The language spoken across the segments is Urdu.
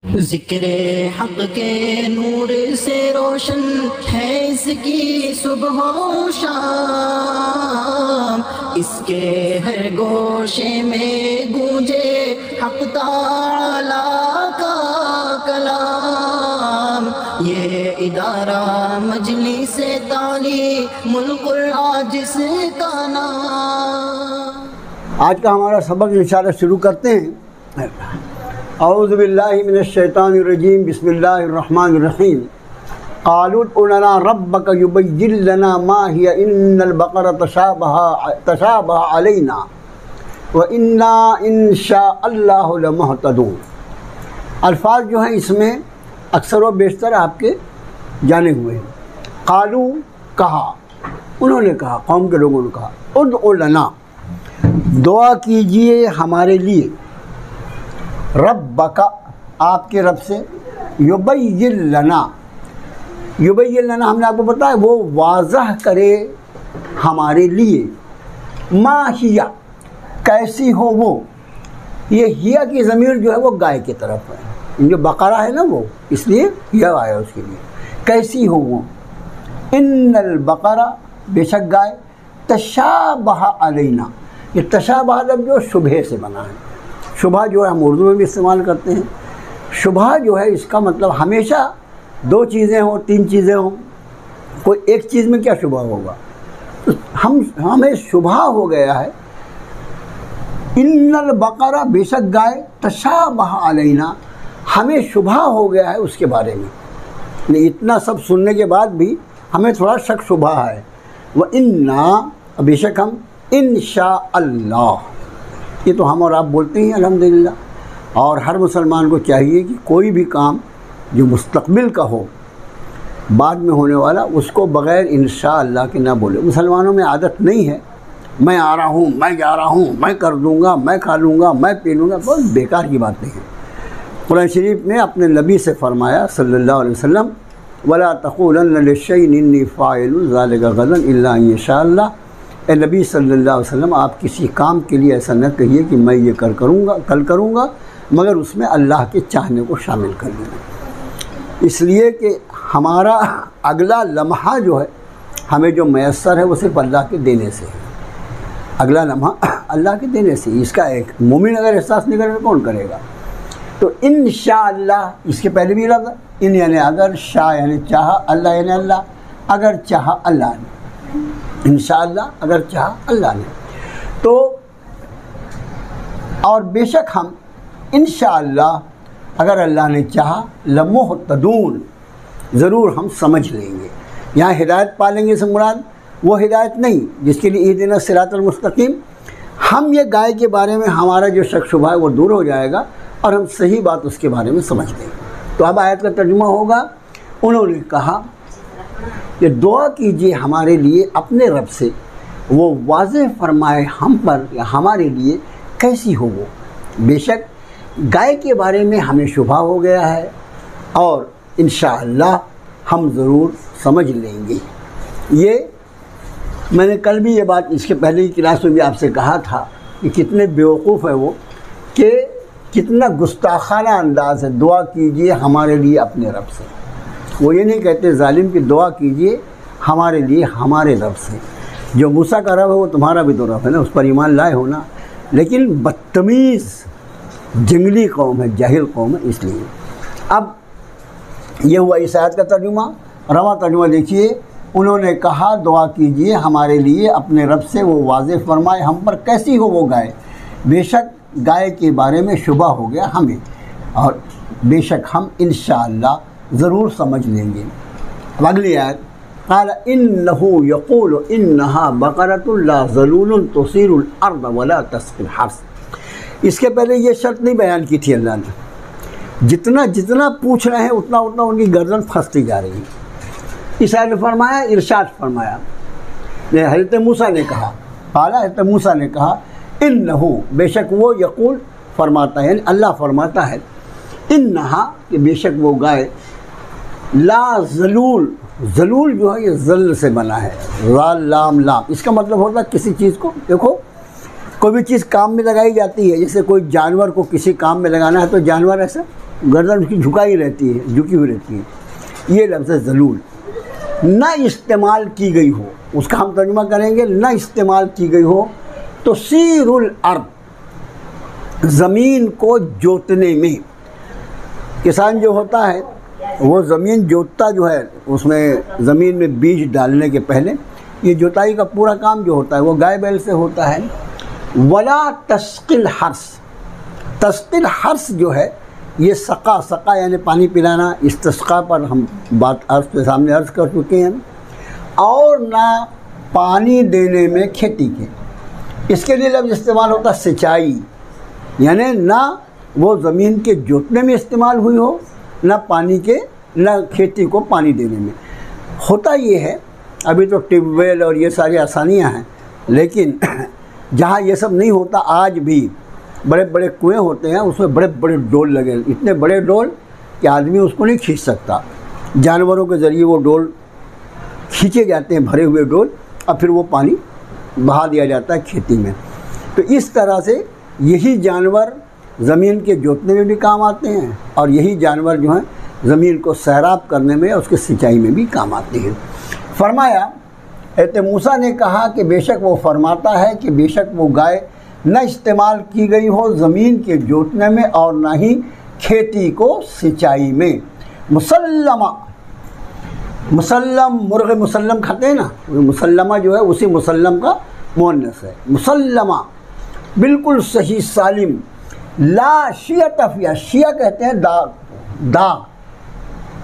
ذکر حق کے نور سے روشن ہے اس کی صبح و شام، اس کے ہر گوشے میں گونجے حق تعالیٰ کا کلام۔ یہ ادارہ مجلس تعلیم القرآن جس کا نام۔ آج کا ہمارا سبق انشاءاللہ شروع کرتے ہیں۔ اعوذ باللہ من الشیطان الرجیم، بسم اللہ الرحمن الرحیم۔ قالوا ادع لنا ربک یبین لنا ما ہی ان البقرہ تشابہ علینا وإنا ان شاء اللہ لمہتدون۔ الفاظ جو ہیں اس میں اکثر و بیشتر آپ کے جانے ہوئے ہیں۔ قالوا کہا، انہوں نے کہا، قوم کے لوگوں نے کہا، ادع لنا، دعا کیجئے ہمارے لیے، ربک، آپ کے رب سے، یبین لنا، یبین لنا ہم نے آپ کو بتایا وہ واضح کرے ہمارے لیے، ما ہیا، کیسی ہو وہ۔ یہ ہیا کی ضمیر جو ہے وہ گائے کی طرف ہے، جو بقرہ ہے نا وہ، اس لیے ہیا آیا اس کے لیے، کیسی ہو وہ۔ ان البقرہ، بے شک گائے، تشابہ علینا، یہ تشابہ لفظ جو شبہ سے بنا ہے۔ شبہ جو ہے ہم اردو میں بھی استعمال کرتے ہیں۔ شبہ جو ہے اس کا مطلب ہمیشہ دو چیزیں ہوں، تین چیزیں ہوں، کوئی ایک چیز میں کیا شبہ ہوگا؟ ہمیں شبہ ہو گیا ہے۔ ان البقرہ، بے شک گائے، تشابہ علینا، ہمیں شبہ ہو گیا ہے اس کے بارے میں۔ اتنا سب سننے کے بعد بھی ہمیں تھوڑا شک شبہ ہے۔ وَإِنَّا، بے شک ہم، انشاء اللہ، یہ تو ہم اور آپ بولتے ہیں الحمدللہ، اور ہر مسلمان کو چاہیے کہ کوئی بھی کام جو مستقبل کا ہو، بعد میں ہونے والا، اس کو بغیر انشاءاللہ کے نہ بولے۔ مسلمانوں میں عادت نہیں ہے، میں آ رہا ہوں، میں جا رہا ہوں، میں کر دوں گا، میں کھا لوں گا، میں پی لوں گا، بہت بیکار کی باتیں ہیں۔ قرآن شریف نے اپنے نبی سے فرمایا صلی اللہ علیہ وسلم، وَلَا تَقُولَنَّ لِشَيْءٍ إِنِّي فَاعِلٌ ذَلِكَ غَدًا إِلَّا أَن يَشَاءَ اللَّهُ۔ اے نبی صلی اللہ علیہ وسلم، آپ کسی کام کے لیے ایسا نہ کہیے کہ میں یہ کل کروں گا، مگر اس میں اللہ کے چاہنے کو شامل کر لینا۔ اس لیے کہ ہمارا اگلا لمحہ جو ہے ہمیں جو میسر ہے وہ صرف اللہ کے دینے سے ہے۔ اگلا لمحہ اللہ کے دینے سے، اس کا ایک مومن اگر احساس نہیں کرے تو کون کرے گا؟ تو انشاءاللہ، اس کے پہلے بھی لفظ ان یعنی اگر، شاء یعنی چاہا، اللہ یعنی اللہ، اگر چاہا اللہ نے، انشاءاللہ اگر چاہا اللہ نے۔ تو اور بے شک ہم انشاءاللہ اگر اللہ نے چاہا لمہتدون، ضرور ہم سمجھ لیں گے۔ یہاں ہدایت پالیں گے سے مراد وہ ہدایت نہیں جس کے لیے اہدنا الصراط المستقیم۔ ہم یہ گائے کے بارے میں ہمارا جو شک شبہ ہے وہ دور ہو جائے گا اور ہم صحیح بات اس کے بارے میں سمجھ لیں گے۔ تو اب آیت کا ترجمہ ہوگا، انہوں نے کہا کہ دعا کیجئے ہمارے لیے اپنے رب سے، وہ واضح فرمائے ہم پر یا ہمارے لیے کیسی ہو وہ۔ بے شک گائے کے بارے میں ہمیں شبہ ہو گیا ہے اور انشاءاللہ ہم ضرور سمجھ لیں گے۔ یہ میں نے کل بھی یہ بات اس کے پہلے کی کلاس میں بھی آپ سے کہا تھا کہ کتنے بیوقوف ہے وہ، کہ کتنا گستاخانہ انداز ہے، دعا کیجئے ہمارے لیے اپنے رب سے۔ وہ یہ نہیں کہتے ظالم کی دعا کیجئے ہمارے لیے ہمارے رب سے۔ جو موسیٰ کا رب ہے وہ تمہارا بھی تو رب ہے نا، اس پر ایمان لائے ہونا، لیکن بدتمیز جنگلی قوم ہے، جاہل قوم ہے، اس لیے۔ اب یہ ہوا اس آیت کا ترجمہ۔ رواں ترجمہ دیکھیے، انہوں نے کہا دعا کیجئے ہمارے لیے اپنے رب سے، وہ واضح فرمائے ہم پر کیسی ہو وہ گائے۔ بے شک گائے کے بارے میں شبہ ہو گیا ہمیں، اور بے شک ہم انشاءاللہ ضرور سمجھ لیں گے۔ اب اگلی آیت، قال انہ یقول انہا بقرۃ لا ذلول تثیر الارض ولا تسقی الحرث۔ اس کے پہلے یہ شرط نہیں بیان کی تھی اللہ نے، جتنا پوچھ رہے ہیں اتنا ان کی گردن پھنستی جا رہی ہے۔ اس آیت نے فرمایا، ارشاد فرمایا، حضرت موسیٰ نے کہا، قال حضرت موسیٰ نے کہا، انہو، بے شک وہ، یقول فرماتا ہے، یعنی اللہ فرماتا ہے، انہا، کہ بے شک وہ گائے، لا ذلول، ذلول جو ہے یہ ذل سے بنا ہے، ذال لام لام، اس کا مطلب ہوتا ہے کسی چیز کو، دیکھو کوئی بھی چیز کام میں لگائی جاتی ہے، جیسے کوئی جانور کو کسی کام میں لگانا ہے تو جانور ایسا گردن اس کی جھکی ہوئی رہتی ہے. یہ لفظ ذلول نہ استعمال کی گئی ہو، اس کا ہم ترجمہ کریں گے نہ استعمال کی گئی ہو. تو سیر الارض، زمین کو جوتنے میں. کسان جو ہوتا ہے وہ زمین جوتتا جو ہے، اس میں زمین میں بیج ڈالنے کے پہلے یہ جوتائی کا پورا کام جو ہوتا ہے وہ گائے بیل سے ہوتا ہے. ولا تسقی الحرث، تسقی الحرث جو ہے یہ سقا یعنی پانی پلانا، استسقاء پر ہم بات عرض کے سامنے عرض کر چکے ہیں. اور نہ پانی دینے میں کھیتی کے، اس کے لیے لفظ استعمال ہوتا ہے سچائی، یعنی نہ وہ زمین کے جوتنے میں استعمال ہوئی ہو، نہ کھیتی کو پانی دینے میں. ہوتا یہ ہے ابھی تو ٹیوب ویل اور یہ ساری آسانیاں ہیں، لیکن جہاں یہ سب نہیں ہوتا آج بھی بڑے بڑے کنویں ہوتے ہیں، اس میں بڑے بڑے ڈول لگے، اتنے بڑے ڈول کہ آدمی اس کو نہیں کھینچ سکتا. جانوروں کے ذریعے وہ ڈول کھینچے جاتے ہیں، بھرے ہوئے ڈول، اور پھر وہ پانی بہا دیا جاتا ہے کھیتی میں. تو اس طرح سے یہی جانور زمین کے جوتنے میں بھی کام آتے ہیں، اور یہی جانور جو ہیں زمین کو سیراب کرنے میں، اس کے سینچائی میں بھی کام آتے ہیں. فرمایا حضرت موسیٰ نے کہا کہ بے شک وہ فرماتا ہے کہ بے شک وہ گائے نہ استعمال کی گئی ہو زمین کے جوتنے میں اور نہ ہی کھیتی کو سینچائی میں. مسلمہ، مسلم مرغ مسلم کھاتے ہیں نا، مسلمہ جو ہے اسی مسلم کا مؤنث ہے. مسلمہ بالکل صحیح سالم، لا شیعۃ فیہا، شیعہ کہتے ہیں داغ،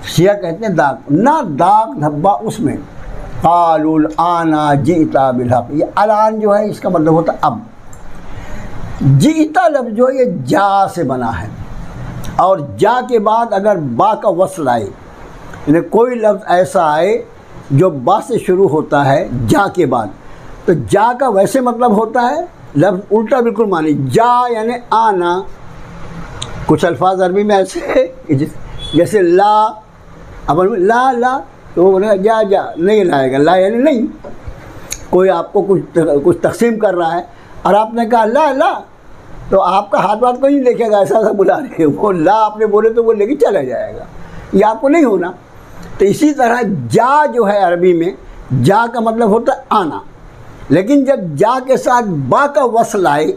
شیعہ کہتے ہیں داغ، نہ داغ دھبا اس میں. قالوا الآن جئت بالحق، یہ الان جو ہے اس کا مطلب ہوتا ہے اب. جئت لفظ جو ہے یہ جا سے بنا ہے، اور جا کے بعد اگر با کا وصل آئے، یعنی کوئی لفظ ایسا آئے جو با سے شروع ہوتا ہے جا کے بعد، تو جا کا ویسے مطلب ہوتا ہے لفظ الٹا بالکل معنی. جا یعنی آنا. کچھ الفاظ عربی میں ایسے ہے جیسے لا، اب لا تو وہ بولے گا جا نہیں لائے گا، لا یعنی نہیں. کوئی آپ کو کچھ تقسیم کر رہا ہے اور آپ نے کہا لا، تو آپ کا ہاتھ کو نہیں دیکھے گا، ایسا بلا رہے وہ لا آپ نے بولے تو وہ لے کے چلا جائے گا، یہ آپ کو نہیں ہونا. تو اسی طرح جا جو ہے عربی میں جا کا مطلب ہوتا ہے آنا، لیکن جب جا کے ساتھ با کا وصل آئے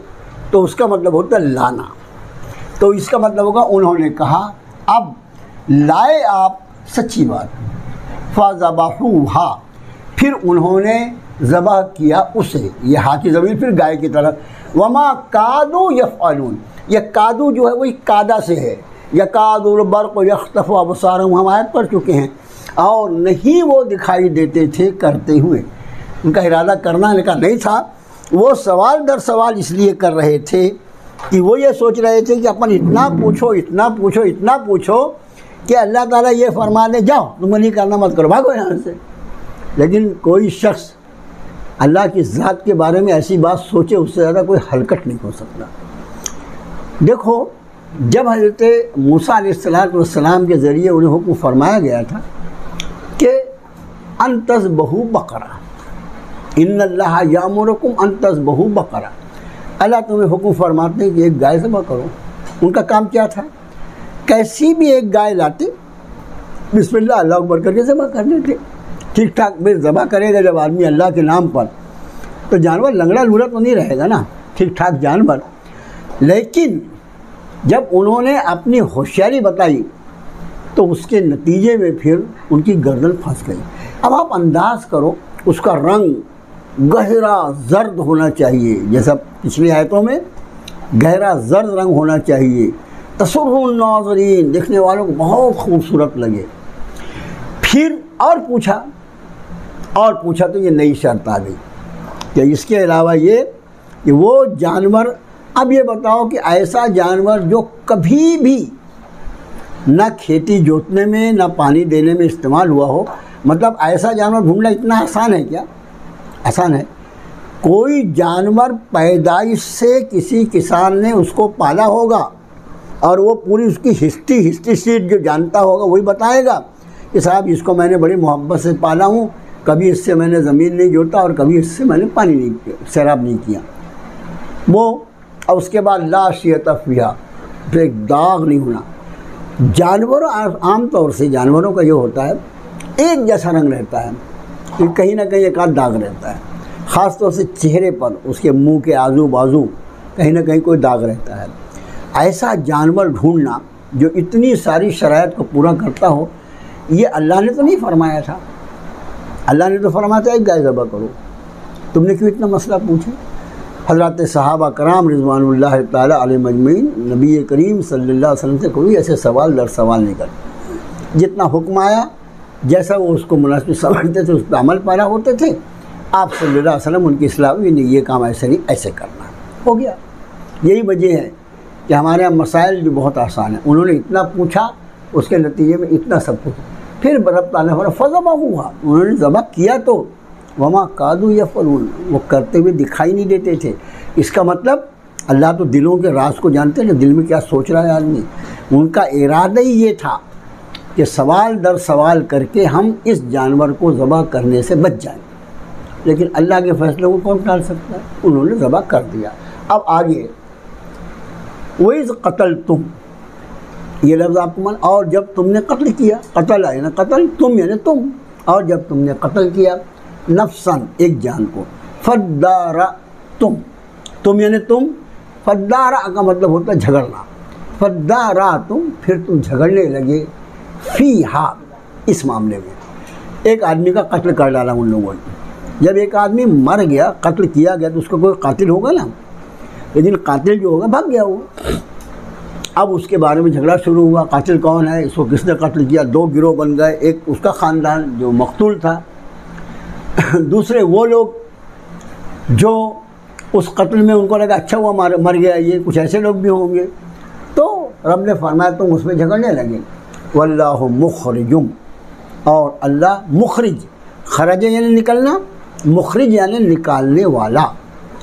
تو اس کا مطلب ہوتا ہے لانا. تو اس کا مطلب ہوگا انہوں نے کہا اب لائے آپ سچی بات. فَذَبَحُوهَا، پھر انہوں نے ذبح کیا اسے، یہ ہا کی ضمیر پھر گائے کی طرف. وَمَا كَادُوا يَفْعَلُونَ، یہ کادو جو ہے وہی کادا سے ہے. يَكَادُ الْبَرْقُ يَخْطَفُ أَبْصَارَهُمْ ہم آیت پڑھ چکے ہیں. اور نہیں وہ دکھائی دیتے تھے کرتے ہوئے، ان کا ارادہ کرنا لکھا نہیں تھا. وہ سوال در سوال اس لیے کر رہے تھے کہ وہ یہ سوچ رہے تھے کہ اپن اتنا پوچھو کہ اللہ تعالیٰ یہ فرما دے جاؤ تم نہیں کرنا مت کرو، بھاگو یہاں سے. لیکن کوئی شخص اللہ کی ذات کے بارے میں ایسی بات سوچے اس سے زیادہ کوئی حرکت نہیں ہو سکتا. دیکھو جب حضرت موسیٰ علیہ السلام کے ذریعے انہیں حکم فرمایا گیا تھا کہ ان تذبحوا بقرہ، ان اللہ یامرکم ان تذبحوا بقرہ، اللہ تمہیں حکم فرماتے ہیں کہ ایک گائے ذبح کرو. ان کا کام کیا تھا؟ کیسی بھی ایک گائے لاتے، بسم اللہ اللہ اکبر کر کے ذبح کرنے تھے. ٹھیک ٹھاک میں ذبح کرے گا جب آدمی اللہ کے نام پر تو جانور لنگڑا لوڑا تو نہیں رہے گا نا، ٹھیک ٹھاک جانور. لیکن جب انہوں نے اپنی ہوشیاری بتائی تو اس کے نتیجے میں پھر ان کی گردن پھنس گئی. اب آپ انداز کرو، اس کا رنگ گہرا زرد ہونا چاہیے، جیسا پچھلی آیتوں میں گہرا زرد رنگ ہونا چاہیے. تسر الناظرین، دیکھنے والوں کو بہت خوبصورت لگے. پھر اور پوچھا تو یہ نئی شرط آ گئی کہ اس کے علاوہ یہ کہ وہ جانور، اب یہ بتاؤ کہ ایسا جانور جو کبھی بھی نہ کھیتی جوتنے میں نہ پانی دینے میں استعمال ہوا ہو، مطلب ایسا جانور ڈھونڈنا اتنا آسان ہے کیا؟ آسان ہے. کوئی جانور پیدائش سے کسی کسان نے اس کو پالا ہوگا اور وہ پوری اس کی ہسٹری شیٹ جو جانتا ہوگا وہی بتائے گا کہ صاحب اس کو میں نے بڑی محبت سے پالا ہوں، کبھی اس سے میں نے زمین نہیں جوتا اور کبھی اس سے میں نے پانی نہیں سیراب نہیں کیا. وہ اور اس کے بعد لا شیعۃ فیہا، پھر ایک داغ نہیں ہونا. جانوروں عام طور سے جانوروں کا یہ ہوتا ہے ایک جیسا رنگ رہتا ہے، کہ کہیں نہ کہیں ایک آدھ داغ رہتا ہے، خاص طور سے چہرے پر، اس کے منہ کے آزو بازو کہیں نہ کہیں کوئی داغ رہتا ہے۔ ایسا جانور ڈھونڈنا جو اتنی ساری شرائط کو پورا کرتا ہو، یہ اللہ نے تو نہیں فرمایا تھا۔ اللہ نے تو فرمایا تھا ایک گائے ذبح کرو، تم نے کیوں اتنا مسئلہ پوچھا؟ حضرات صحابہ کرام رضوان اللہ تعالیٰ علیہ مجمعین نبی کریم صلی اللہ علیہ وسلم سے کوئی ایسے سوال در سوال نہیں کرتے، جتنا حکم آیا جیسا وہ اس کو مناسب سمجھتے تھے اس پہ عمل پیرا ہوتے تھے۔ آپ صلی اللہ علیہ وسلم ان کی اصلاح ہوئی، نہیں یہ کام ایسے نہیں ایسے کرنا، ہو گیا۔ یہی وجہ ہے کہ ہمارے یہاں مسائل جو بہت آسان ہیں، انہوں نے اتنا پوچھا، اس کے نتیجے میں اتنا سب کچھ، پھر رب تعالیٰ نے فذبح ہوا، انہوں نے ذبح کیا تو وما کادوا یفعلون، وہ کرتے ہوئے دکھائی نہیں دیتے تھے۔ اس کا مطلب اللہ تو دلوں کے راز کو جانتے ہیں، دل میں کیا سوچ رہا ہے آدمی۔ ان کا ارادہ ہی یہ تھا کہ سوال در سوال کر کے ہم اس جانور کو ذبح کرنے سے بچ جائیں، لیکن اللہ کے فیصلے کو کون ٹال سکتا ہے؟ انہوں نے ذبح کر دیا۔ اب آگے وَإِذْ قَتَلْتُمْ، یہ لفظ آپ کو اور جب تم نے قتل کیا، قتل ہے نا قتل، تم یعنی تم، اور جب تم نے قتل کیا نفساً ایک جان کو، فَدَّارَأْتُمْ، تم یعنی تم، فَدَّارَأْ کا مطلب ہوتا ہے جھگڑنا، فَدَّارَأْتُمْ پھر تم جھگڑنے لگے، فیہا اس معاملے میں۔ ایک آدمی کا قتل کر ڈالا ان لوگوں نے، جب ایک آدمی مر گیا، قتل کیا گیا، تو اس کا کوئی قاتل ہوگا نا، لیکن قاتل جو ہوگا بھاگ گیا وہ۔ اب اس کے بارے میں جھگڑا شروع ہوا، قاتل کون ہے، اس کو کس نے قتل کیا، دو گروہ بن گئے، ایک اس کا خاندان جو مقتول تھا، دوسرے وہ لوگ جو اس قتل میں ان کو لگا اچھا ہوا مر گیا یہ، کچھ ایسے لوگ بھی ہوں گے۔ تو رب نے فرمایا تم اس میں جھگڑنے لگے، واللہ مخرجم، اور اللہ مخرج، خرج یعنی نکلنا، مخرج یعنی نکالنے والا،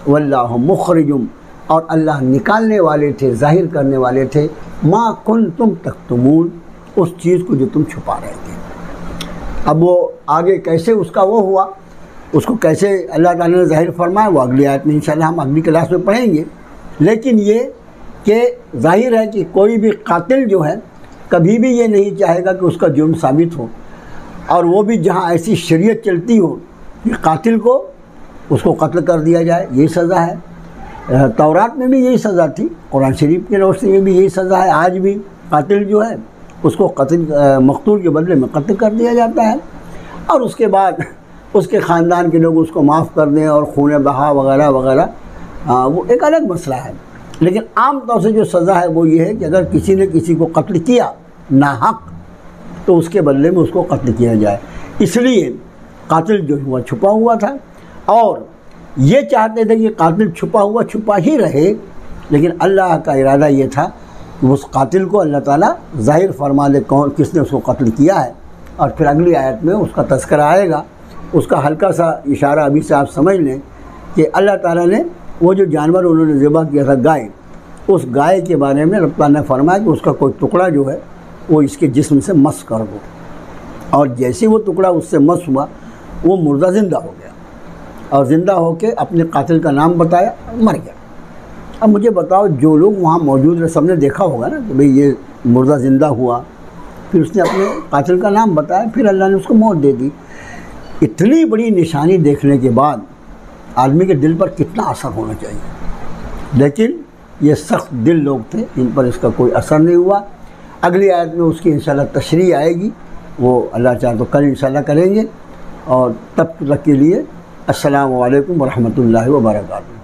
واللہ مخرجم، اور اللہ نکالنے والے تھے، ظاہر کرنے والے تھے، ما کنتم تکتمون، اس چیز کو جو تم چھپا رہے تھے۔ اب وہ آگے کیسے اس کا وہ ہوا، اس کو کیسے اللہ تعالیٰ نے ظاہر فرمایا، وہ اگلی آیت میں انشاءاللہ ہم اگلی کلاس میں پڑھیں گے۔ لیکن یہ کہ ظاہر ہے کہ کوئی بھی قاتل جو ہے کبھی بھی یہ نہیں چاہے گا کہ اس کا جرم ثابت ہو، اور وہ بھی جہاں ایسی شریعت چلتی ہو کہ قاتل کو اس کو قتل کر دیا جائے، یہی سزا ہے۔ تورات میں بھی یہی سزا تھی، قرآن شریف کے روشنی میں بھی یہی سزا ہے، آج بھی قاتل جو ہے اس کو قتل مقتول کے بدلے میں قتل کر دیا جاتا ہے، اور اس کے بعد اس کے خاندان کے لوگ اس کو معاف کر دیں اور خون بہا وغیرہ وغیرہ، وہ ایک الگ مسئلہ ہے۔ لیکن عام طور سے جو سزا ہے وہ یہ ہے کہ اگر کسی نے کسی کو قتل کیا ناحق تو اس کے بدلے میں اس کو قتل کیا جائے۔ اس لیے قاتل جو ہوا چھپا ہوا تھا، اور یہ چاہتے تھے کہ قاتل چھپا ہی رہے، لیکن اللہ کا ارادہ یہ تھا کہ اس قاتل کو اللہ تعالیٰ ظاہر فرما دے کون کس نے اس کو قتل کیا ہے، اور پھر اگلی آیت میں اس کا تذکرہ آئے گا۔ اس کا ہلکا سا اشارہ ابھی سے آپ سمجھ لیں کہ اللہ تعالیٰ نے وہ جو جانور انہوں نے ذبح کیا تھا گائے، اس گائے کے بارے میں رب تعالیٰ نے فرمایا کہ اس کا کوئی ٹکڑا جو ہے وہ اس کے جسم سے مس کر دو، اور جیسے وہ ٹکڑا اس سے مس ہوا وہ مردہ زندہ ہو گیا، اور زندہ ہو کے اپنے قاتل کا نام بتایا اور مر گیا۔ اب مجھے بتاؤ، جو لوگ وہاں موجود رہے سب نے دیکھا ہوگا نا کہ بھئی یہ مردہ زندہ ہوا، پھر اس نے اپنے قاتل کا نام بتایا، پھر اللہ نے اس کو موت دے دی۔ اتنی بڑی نشانی دیکھنے کے بعد آدمی کے دل پر کتنا اثر ہونا چاہیے، لیکن یہ سخت دل لوگ تھے، ان پر اس کا کوئی اثر نہیں ہوا۔ اگلی آیت میں اس کی انشاءاللہ تشریح آئے گی، وہ اللہ چاہے تو کل انشاءاللہ کریں گے، اور تب تک کے لیے السلام علیکم ورحمۃ اللہ وبرکاتہ۔